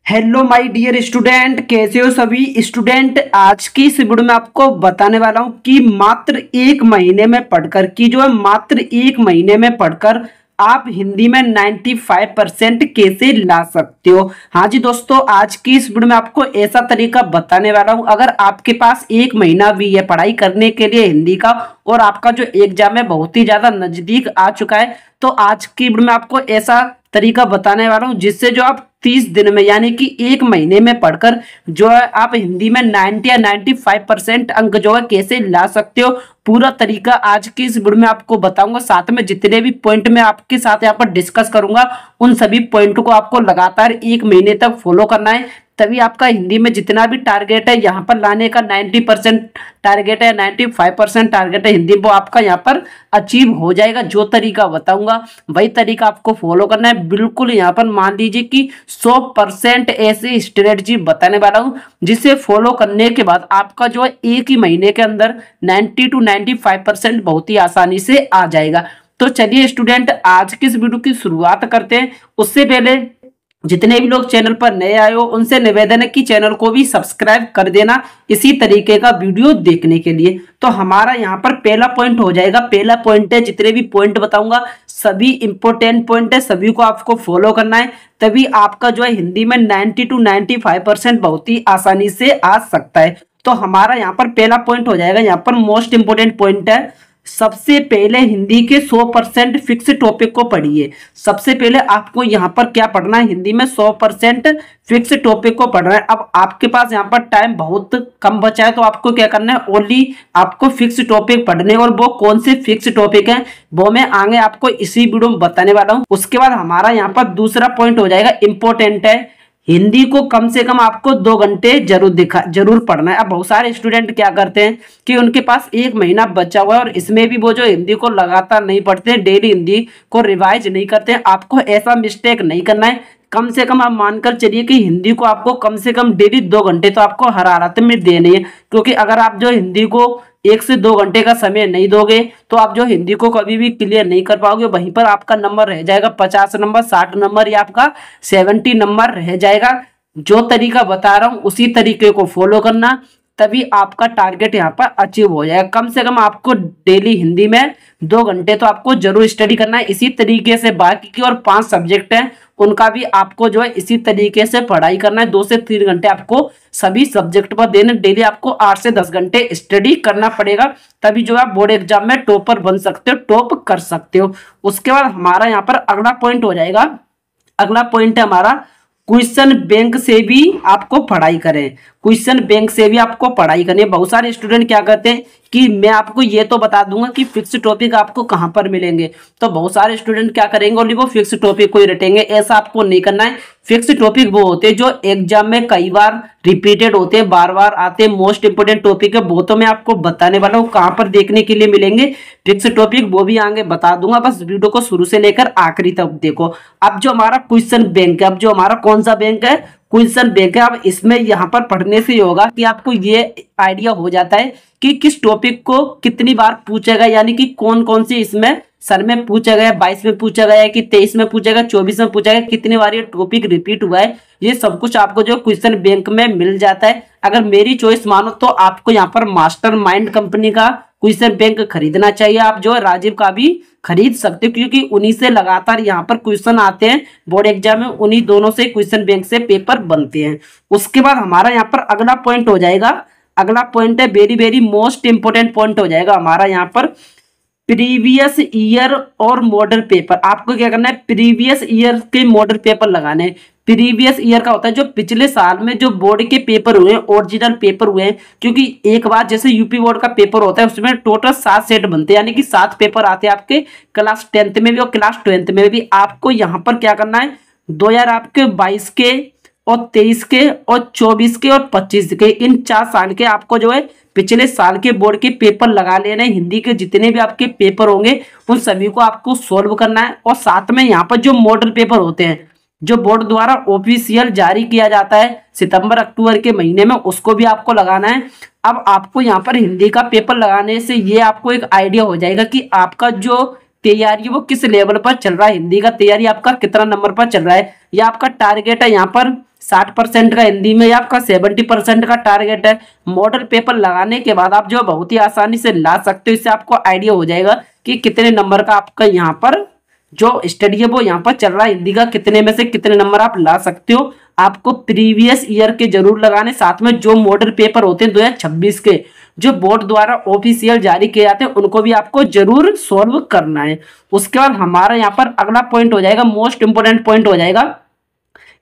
Hello my dear student, कैसे हो सभी स्टूडेंट। आज की इस वीडियो में आपको बताने वाला हूं कि मात्र एक महीने में पढ़कर मात्र एक महीने में पढ़कर आप हिंदी में 95% कैसे ला सकते हो। हाँ जी दोस्तों, आज की इस वीडियो में आपको ऐसा तरीका बताने वाला हूं। अगर आपके पास एक महीना भी है पढ़ाई करने के लिए हिंदी का और आपका जो एग्जाम है बहुत ही ज्यादा नजदीक आ चुका है, तो आज की वीडियो में आपको ऐसा तरीका बताने वाला हूं जिससे जो आप 30 दिन में यानी कि एक महीने में पढ़कर जो है आप हिंदी में 90 या 95% अंक जो है कैसे ला सकते हो। पूरा तरीका आज की इस वीडियो में आपको बताऊंगा। साथ में जितने भी पॉइंट मैं आपके साथ यहाँ पर डिस्कस करूंगा उन सभी पॉइंट को आपको लगातार एक महीने तक फॉलो करना है, तभी आपका हिंदी में जितना भी टारगेट है यहाँ पर लाने का 90% टारगेट है, 95% टारगेट है हिंदी, वो आपका यहाँ पर अचीव हो जाएगा। जो तरीका बताऊंगा वही तरीका आपको फॉलो करना है। बिल्कुल यहाँ पर मान लीजिए कि 100% ऐसी स्ट्रेटजी बताने वाला हूँ जिसे फॉलो करने के बाद आपका जो है एक ही महीने के अंदर 90 to 95% बहुत ही आसानी से आ जाएगा। तो चलिए स्टूडेंट, आज की इस वीडियो की शुरुआत करते हैं। उससे पहले जितने भी लोग चैनल पर नए आए हो उनसे निवेदन है कि चैनल को भी सब्सक्राइब कर देना इसी तरीके का वीडियो देखने के लिए। तो हमारा यहाँ पर पहला पॉइंट हो जाएगा। पहला पॉइंट है, जितने भी पॉइंट बताऊंगा सभी इंपॉर्टेंट पॉइंट है, सभी को आपको फॉलो करना है, तभी आपका जो है हिंदी में 90 to 95% बहुत ही आसानी से आ सकता है। तो हमारा यहाँ पर पहला पॉइंट हो जाएगा, यहाँ पर मोस्ट इंपोर्टेंट पॉइंट है, सबसे पहले हिंदी के 100% फिक्स टॉपिक को पढ़िए। सबसे पहले आपको यहाँ पर क्या पढ़ना है, हिंदी में 100% फिक्स टॉपिक को पढ़ना है। अब आपके पास यहाँ पर टाइम बहुत कम बचा है, तो आपको क्या करना है, ओनली आपको फिक्स टॉपिक पढ़ने, और वो कौन से फिक्स टॉपिक हैं वो मैं आगे आपको इसी वीडियो में बताने वाला हूँ। उसके बाद हमारा यहाँ पर दूसरा पॉइंट हो जाएगा, इंपॉर्टेंट है, हिंदी को कम से कम आपको 2 घंटे जरूर पढ़ना है। अब बहुत सारे स्टूडेंट क्या करते हैं कि उनके पास एक महीना बचा हुआ है और इसमें भी वो जो हिंदी को लगातार नहीं पढ़ते हैं, डेली हिंदी को रिवाइज नहीं करते हैं। आपको ऐसा मिस्टेक नहीं करना है। कम से कम आप मानकर चलिए कि हिंदी को आपको कम से कम डेली 2 घंटे तो आपको हर हालत में देने हैं, क्योंकि अगर आप जो हिंदी को 1 से 2 घंटे का समय नहीं दोगे तो आप जो हिंदी को कभी भी क्लियर नहीं कर पाओगे। वहीं पर आपका नंबर रह जाएगा 50 नंबर, 60 नंबर या आपका 70 नंबर रह जाएगा। जो तरीका बता रहा हूं उसी तरीके को फॉलो करना, तभी आपका टारगेट यहाँ पर अचीव हो जाएगा। कम से कम आपको डेली हिंदी में 2 घंटे तो आपको जरूर स्टडी करना है। इसी तरीके से बाकी की और 5 सब्जेक्ट हैं उनका भी आपको जो है इसी तरीके से पढ़ाई करना है। 2 से 3 घंटे आपको सभी सब्जेक्ट पर देने, डेली आपको 8 से 10 घंटे स्टडी करना पड़ेगा, तभी जो आप बोर्ड एग्जाम में टॉपर बन सकते हो, टॉप कर सकते हो। उसके बाद हमारा यहाँ पर अगला पॉइंट हो जाएगा, अगला पॉइंट है हमारा, क्वेश्चन बैंक से भी आपको पढ़ाई करें। क्वेश्चन बैंक से भी आपको पढ़ाई करनी है। बहुत सारे स्टूडेंट क्या करते हैं कि मैं आपको ये तो बता दूंगा कि फिक्स टॉपिक आपको कहां पर मिलेंगे, तो बहुत सारे स्टूडेंट क्या करेंगे, ओनली वो फिक्स टॉपिक को ही रटेंगे। ऐसा आपको नहीं करना है। फिक्स टॉपिक वो होते हैं जो एग्जाम में कई बार रिपीटेड होते हैं, बार बार आते हैं, मोस्ट इंपोर्टेंट टॉपिक है, वो तो मैं आपको बताने वाला हूँ कहां पर देखने के लिए मिलेंगे फिक्स टॉपिक, वो भी आगे बता दूंगा। बस वीडियो को शुरू से लेकर आखिरी तक देखो। अब जो हमारा क्वेश्चन बैंक है, अब जो हमारा कौन सा बैंक है, क्वेश्चन बैंक है। अब इसमें यहाँ पर पढ़ने से होगा कि आपको ये आइडिया हो जाता है कि किस टॉपिक को कितनी बार पूछा गया, यानी कि कौन कौन सी इसमें सर में पूछा गया, 22 में पूछा गया कि 23 में पूछा गया, 24 में पूछा गया, कितनी बार ये टॉपिक रिपीट हुआ है, ये सब कुछ आपको जो क्वेश्चन बैंक में मिल जाता है। अगर मेरी चॉइस मानो तो आपको यहाँ पर मास्टर माइंड कंपनी का क्वेश्चन बैंक खरीदना चाहिए। आप जो राजीव का भी खरीद सकते हो, क्योंकि उन्हीं से लगातार यहाँ पर क्वेश्चन आते हैं बोर्ड एग्जाम में, उन्हीं दोनों से क्वेश्चन बैंक से पेपर बनते हैं। उसके बाद हमारा यहाँ पर अगला पॉइंट हो जाएगा, अगला पॉइंट है very very most important point हो जाएगा हमारा यहाँ पर, प्रीवियस ईयर और मॉडल पेपर। आपको क्या करना है, प्रीवियस ईयर के मॉडल पेपर लगाने हैं। प्रीवियस ईयर का होता है जो पिछले साल में जो बोर्ड के पेपर हुए हैं, ओरिजिनल पेपर हुए हैं, क्योंकि एक बार जैसे यूपी बोर्ड का पेपर होता है उसमें टोटल 7 सेट बनते हैं, यानी कि 7 पेपर आते हैं आपके क्लास 10th में भी और क्लास 12th में भी। आपको यहाँ पर क्या करना है, 2022 के और 23 के और 24 के और 25 के, इन 4 साल के आपको जो है पिछले साल के बोर्ड के पेपर लगा लेने। हिंदी के जितने भी आपके पेपर होंगे उन सभी को आपको सॉल्व करना है, और साथ में यहाँ पर जो मॉडल पेपर होते हैं जो बोर्ड द्वारा ऑफिशियल जारी किया जाता है सितंबर अक्टूबर के महीने में, उसको भी आपको लगाना है। अब आपको यहाँ पर हिंदी का पेपर लगाने से ये आपको एक आइडिया हो जाएगा कि आपका जो तैयारी वो किस लेवल पर चल रहा है, हिंदी का तैयारी आपका कितना नंबर पर चल रहा है, या आपका टारगेट है यहाँ पर 60% का हिंदी में आपका 70% का टारगेट है। मॉडल पेपर लगाने के बाद आप जो बहुत ही आसानी से ला सकते हो। इससे आपको आइडिया हो जाएगा कि कितने नंबर का आपका यहाँ पर जो स्टडी है वो यहाँ पर चल रहा है, हिंदी का कितने में से कितने नंबर आप ला सकते हो। आपको प्रीवियस ईयर के जरूर लगाने, साथ में जो मॉडल पेपर होते हैं 2026 के जो बोर्ड द्वारा ऑफिशियल जारी किए जाते हैं उनको भी आपको जरूर सॉल्व करना है। उसके बाद हमारा यहाँ पर अगला पॉइंट हो जाएगा, मोस्ट इंपोर्टेंट पॉइंट हो जाएगा,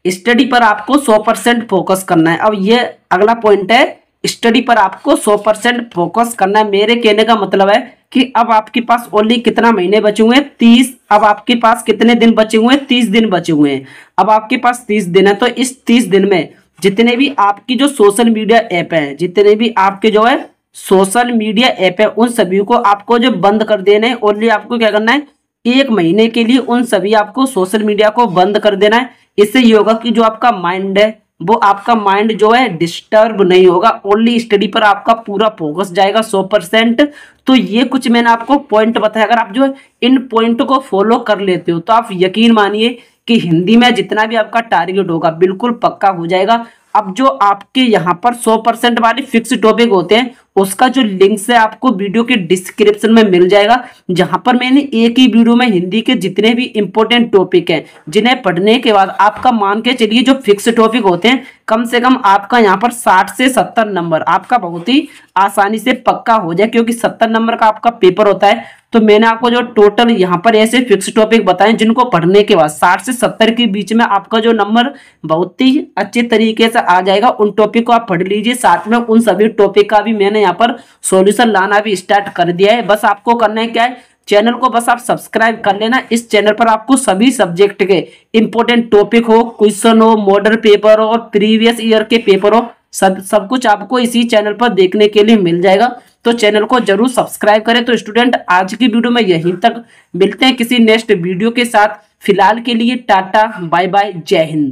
स्टडी पर आपको 100% फोकस करना है। अब ये अगला पॉइंट है, स्टडी पर आपको 100% फोकस करना है। मेरे कहने का मतलब है कि अब आपके पास ओनली कितना महीने बचे हुए हैं, 30। अब आपके पास कितने दिन बचे हुए हैं, 30 दिन बचे हुए हैं। अब आपके पास 30 दिन है, तो इस 30 दिन में जितने भी आपकी जो सोशल मीडिया ऐप है, जितने भी आपके जो है सोशल मीडिया ऐप है, उन सभी को आपको जो बंद कर देना है। ओनली आपको क्या करना है, 1 महीने के लिए उन सभी आपको सोशल मीडिया को बंद कर देना है। इससे ये होगा कि जो आपका माइंड है वो आपका माइंड जो है डिस्टर्ब नहीं होगा, ओनली स्टडी पर आपका पूरा फोकस जाएगा 100%। तो ये कुछ मैंने आपको पॉइंट बताया, अगर आप जो है इन पॉइंट को फॉलो कर लेते हो तो आप यकीन मानिए कि हिंदी में जितना भी आपका टारगेट होगा बिल्कुल पक्का हो जाएगा। अब जो आपके यहाँ पर 100% वाले फिक्स टॉपिक होते हैं उसका जो लिंक है आपको वीडियो के डिस्क्रिप्शन में मिल जाएगा, जहां पर मैंने एक ही वीडियो में हिंदी के जितने भी इंपॉर्टेंट टॉपिक हैं जिन्हें पढ़ने के बाद आपका मान के चलिए जो फिक्स टॉपिक होते हैं कम से कम आपका यहाँ पर 60 से 70 नंबर आपका बहुत ही आसानी से पक्का हो जाए, क्योंकि 70 नंबर का आपका पेपर होता है। तो मैंने आपको जो टोटल यहाँ पर ऐसे फिक्स टॉपिक बताए जिनको पढ़ने के बाद 60 से 70 के बीच में आपका जो नंबर बहुत ही अच्छे तरीके से आ जाएगा। उन टॉपिक को आप पढ़ लीजिए, साथ में उन सभी टॉपिक का भी मैंने यहाँ पर सॉल्यूशन लाना भी स्टार्ट कर दिया है। बस आपको करना है क्या है, चैनल को बस आप सब्सक्राइब कर लेना। इस चैनल पर आपको सभी सब्जेक्ट के इंपॉर्टेंट टॉपिक हो, क्वेश्चन हो, मॉडल पेपर हो और प्रीवियस ईयर के पेपर हो, सब कुछ आपको इसी चैनल पर देखने के लिए मिल जाएगा। तो चैनल को जरूर सब्सक्राइब करें। तो स्टूडेंट आज की वीडियो में यहीं तक, मिलते हैं किसी नेक्स्ट वीडियो के साथ। फिलहाल के लिए टाटा बाय बाय, जय हिंद।